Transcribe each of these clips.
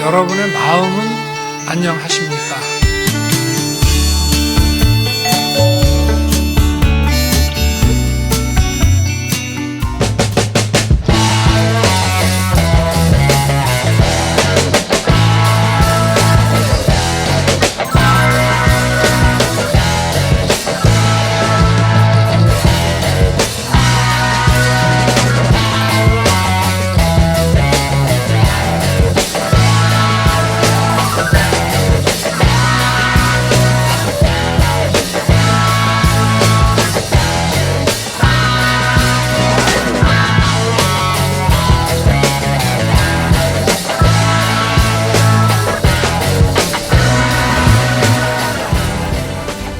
여러분의 마음은 안녕하십니까?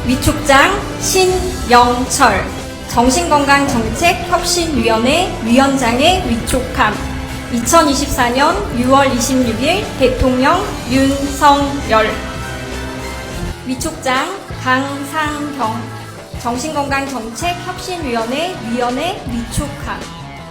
위촉장 신영철, 정신건강정책혁신위원회 위원장의 위촉함. 2024년 6월 26일 대통령 윤석열. 위촉장 강상경, 정신건강정책혁신위원회 위촉함.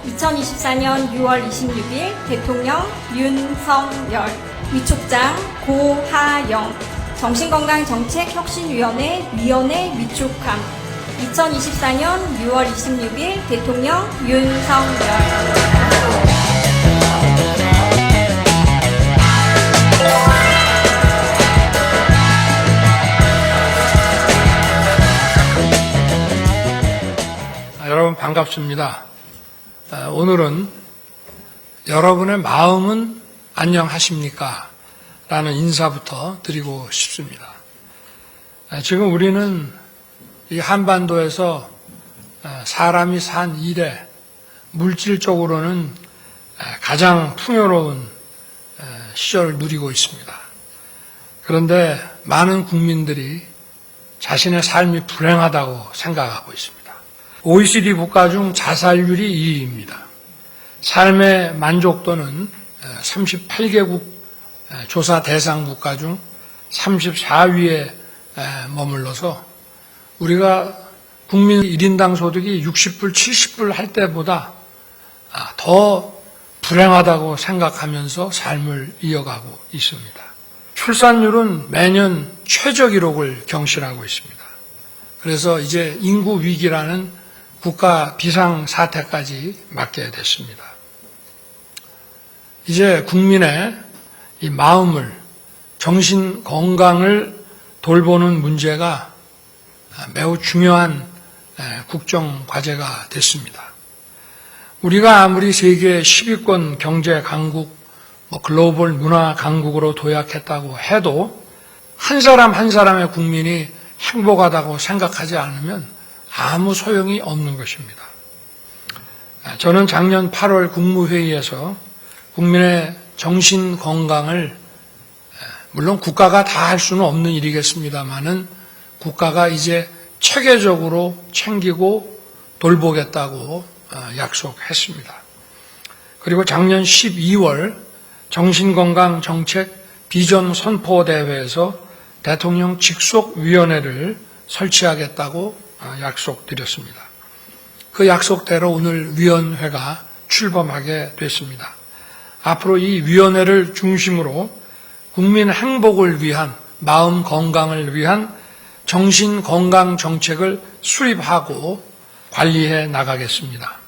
2024년 6월 26일 대통령 윤석열. 위촉장 고하영, 정신건강정책혁신위원회 위촉함. 2024년 6월 26일 대통령 윤석열. 여러분 반갑습니다. 오늘은 여러분의 마음은 안녕하십니까? 라는 인사부터 드리고 싶습니다. 지금 우리는 이 한반도에서 사람이 산 이래 물질적으로는 가장 풍요로운 시절을 누리고 있습니다. 그런데 많은 국민들이 자신의 삶이 불행하다고 생각하고 있습니다. OECD 국가 중 자살률이 2위입니다. 삶의 만족도는 38개국 조사 대상 국가 중 34위에 머물러서 우리가 국민 1인당 소득이 60불, 70불 할 때보다 더 불행하다고 생각하면서 삶을 이어가고 있습니다. 출산율은 매년 최저 기록을 경신하고 있습니다. 그래서 이제 인구 위기라는 국가 비상 사태까지 맞게 됐습니다. 이제 국민의 이 마음을, 정신 건강을 돌보는 문제가 매우 중요한 국정 과제가 됐습니다. 우리가 아무리 세계 10위권 경제 강국, 글로벌 문화 강국으로 도약했다고 해도 한 사람 한 사람의 국민이 행복하다고 생각하지 않으면 아무 소용이 없는 것입니다. 저는 작년 8월 국무회의에서 국민의 정신 건강을 물론 국가가 다 할 수는 없는 일이겠습니다만은 국가가 이제 체계적으로 챙기고 돌보겠다고 약속했습니다. 그리고 작년 12월 정신건강정책 비전 선포대회에서 대통령 직속위원회를 설치하겠다고 약속드렸습니다. 그 약속대로 오늘 위원회가 출범하게 됐습니다. 앞으로 이 위원회를 중심으로 국민 행복을 위한, 마음 건강을 위한 정신 건강 정책을 수립하고 관리해 나가겠습니다.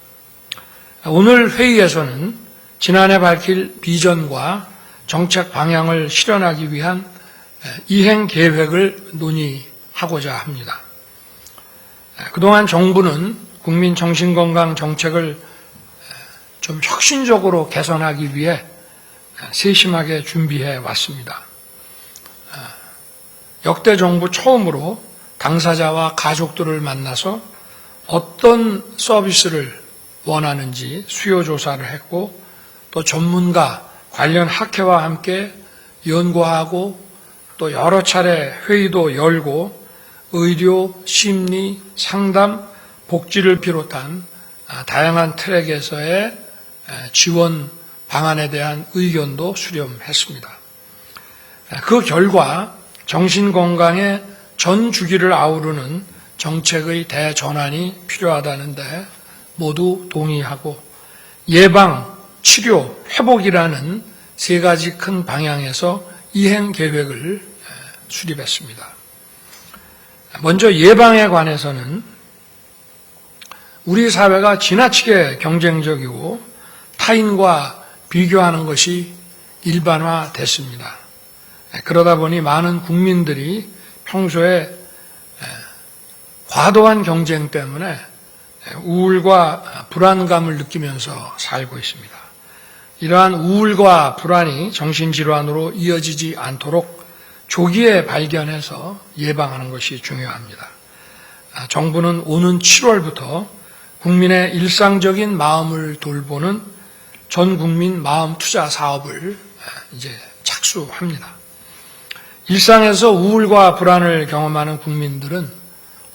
오늘 회의에서는 지난해 밝힐 비전과 정책 방향을 실현하기 위한 이행 계획을 논의하고자 합니다. 그동안 정부는 국민 정신건강 정책을 좀 혁신적으로 개선하기 위해 세심하게 준비해 왔습니다. 역대 정부 처음으로 당사자와 가족들을 만나서 어떤 서비스를 원하는지 수요 조사를 했고 또 전문가, 관련 학회와 함께 연구하고 또 여러 차례 회의도 열고 의료, 심리, 상담, 복지를 비롯한 다양한 트랙에서의 지원 방안에 대한 의견도 수렴했습니다. 그 결과 정신건강의 전 주기를 아우르는 정책의 대전환이 필요하다는데 모두 동의하고 예방, 치료, 회복이라는 세 가지 큰 방향에서 이행 계획을 수립했습니다. 먼저 예방에 관해서는 우리 사회가 지나치게 경쟁적이고 타인과 비교하는 것이 일반화됐습니다. 그러다 보니 많은 국민들이 평소에 과도한 경쟁 때문에 우울과 불안감을 느끼면서 살고 있습니다. 이러한 우울과 불안이 정신질환으로 이어지지 않도록 조기에 발견해서 예방하는 것이 중요합니다. 정부는 오는 7월부터 국민의 일상적인 마음을 돌보는 전 국민 마음 투자 사업을 이제 착수합니다. 일상에서 우울과 불안을 경험하는 국민들은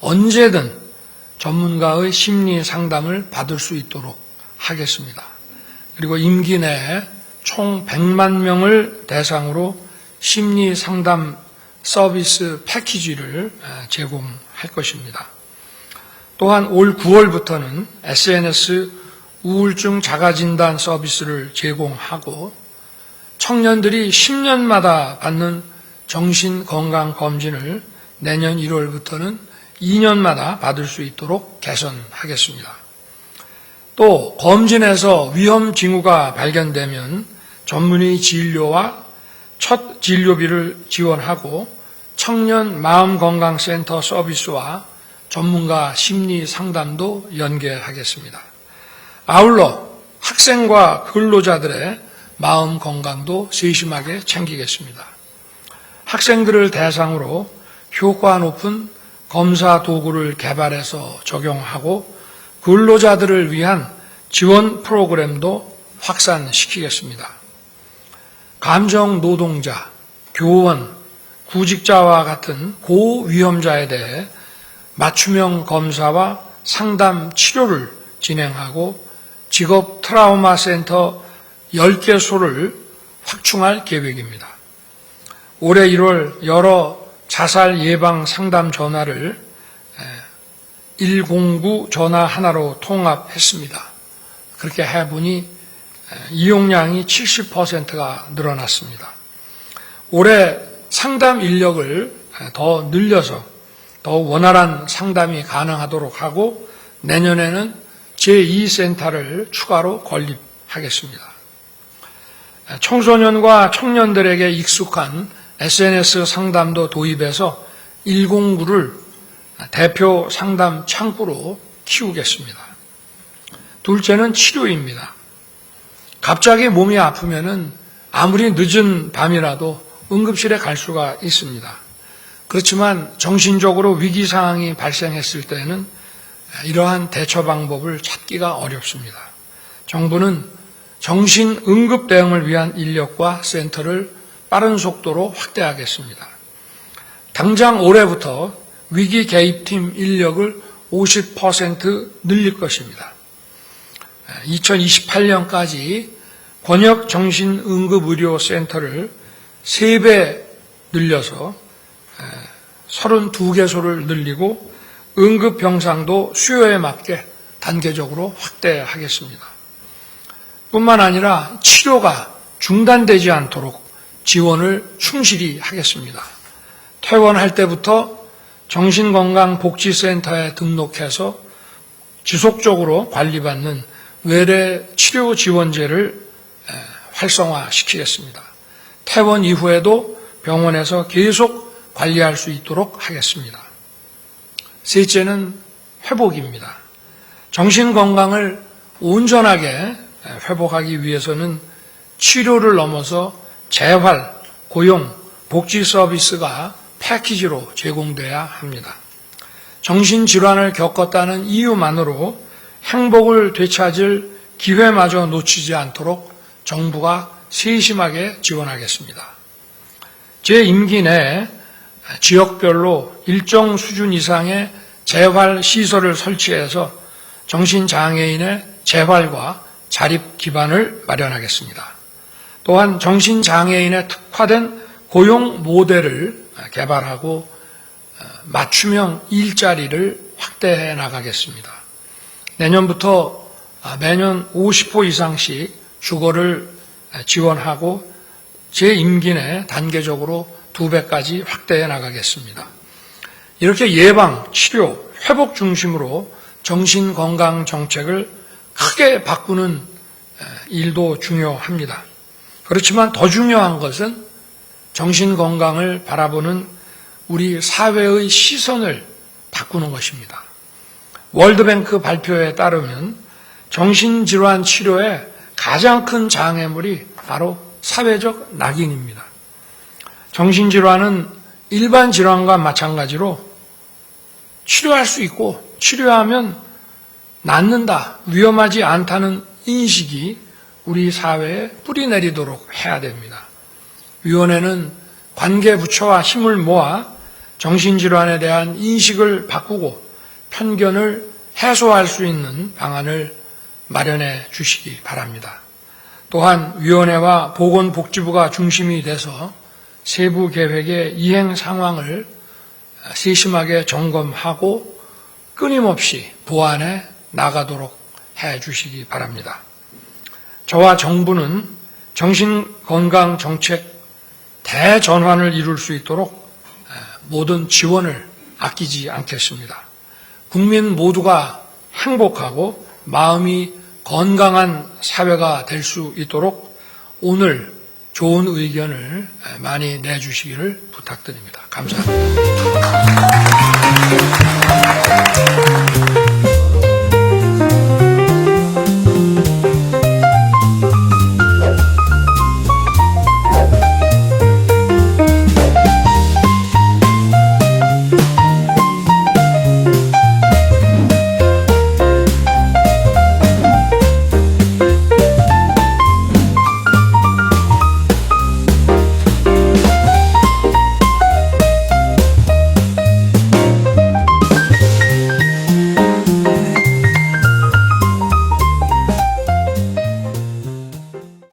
언제든 전문가의 심리 상담을 받을 수 있도록 하겠습니다. 그리고 임기 내에 총 100만 명을 대상으로 심리 상담 서비스 패키지를 제공할 것입니다. 또한 올 9월부터는 SNS 우울증 자가진단 서비스를 제공하고 청년들이 10년마다 받는 정신건강검진을 내년 1월부터는 2년마다 받을 수 있도록 개선하겠습니다. 또 검진에서 위험 징후가 발견되면 전문의 진료와 첫 진료비를 지원하고 청년 마음건강센터 서비스와 전문가 심리 상담도 연계하겠습니다. 아울러 학생과 근로자들의 마음 건강도 세심하게 챙기겠습니다. 학생들을 대상으로 효과 높은 검사 도구를 개발해서 적용하고 근로자들을 위한 지원 프로그램도 확산시키겠습니다. 감정 노동자, 교원, 구직자와 같은 고위험자에 대해 맞춤형 검사와 상담 치료를 진행하고 직업 트라우마 센터 10개소를 확충할 계획입니다. 올해 1월 여러 자살 예방 상담 전화를 109 전화 하나로 통합했습니다. 그렇게 해보니 이용량이 70%가 늘어났습니다. 올해 상담 인력을 더 늘려서 더 원활한 상담이 가능하도록 하고 내년에는 제2센터를 추가로 건립하겠습니다. 청소년과 청년들에게 익숙한 SNS 상담도 도입해서 109를 대표 상담 창구로 키우겠습니다. 둘째는 치료입니다. 갑자기 몸이 아프면은 아무리 늦은 밤이라도 응급실에 갈 수가 있습니다. 그렇지만 정신적으로 위기 상황이 발생했을 때는 이러한 대처 방법을 찾기가 어렵습니다. 정부는 정신 응급 대응을 위한 인력과 센터를 빠른 속도로 확대하겠습니다. 당장 올해부터 위기 개입팀 인력을 50% 늘릴 것입니다. 2028년까지 권역 정신응급의료센터를 3배 늘려서 32개소를 늘리고 응급병상도 수요에 맞게 단계적으로 확대하겠습니다. 뿐만 아니라 치료가 중단되지 않도록 지원을 충실히 하겠습니다. 퇴원할 때부터 정신건강복지센터에 등록해서 지속적으로 관리받는 외래 치료 지원제를 활성화시키겠습니다. 퇴원 이후에도 병원에서 계속 관리할 수 있도록 하겠습니다. 셋째는 회복입니다. 정신건강을 온전하게 회복하기 위해서는 치료를 넘어서 재활, 고용, 복지 서비스가 패키지로 제공돼야 합니다. 정신질환을 겪었다는 이유만으로 행복을 되찾을 기회마저 놓치지 않도록 정부가 세심하게 지원하겠습니다. 제 임기 내에 지역별로 일정 수준 이상의 재활시설을 설치해서 정신장애인의 재활과 자립 기반을 마련하겠습니다. 또한 정신장애인에 특화된 고용 모델을 개발하고 맞춤형 일자리를 확대해 나가겠습니다. 내년부터 매년 50호 이상씩 주거를 지원하고 제 임기 내 단계적으로 2배까지 확대해 나가겠습니다. 이렇게 예방, 치료, 회복 중심으로 정신건강 정책을 크게 바꾸는 일도 중요합니다. 그렇지만 더 중요한 것은 정신건강을 바라보는 우리 사회의 시선을 바꾸는 것입니다. 월드뱅크 발표에 따르면 정신질환 치료의 가장 큰 장애물이 바로 사회적 낙인입니다. 정신질환은 일반 질환과 마찬가지로 치료할 수 있고 치료하면 낫는다, 위험하지 않다는 인식이 우리 사회에 뿌리내리도록 해야 됩니다. 위원회는 관계부처와 힘을 모아 정신질환에 대한 인식을 바꾸고 편견을 해소할 수 있는 방안을 마련해 주시기 바랍니다. 또한 위원회와 보건복지부가 중심이 돼서 세부 계획의 이행 상황을 세심하게 점검하고 끊임없이 보완해 나가도록 해 주시기 바랍니다. 저와 정부는 정신건강 정책 대전환을 이룰 수 있도록 모든 지원을 아끼지 않겠습니다. 국민 모두가 행복하고 마음이 건강한 사회가 될 수 있도록 오늘 좋은 의견을 많이 내주시기를 부탁드립니다. 감사합니다.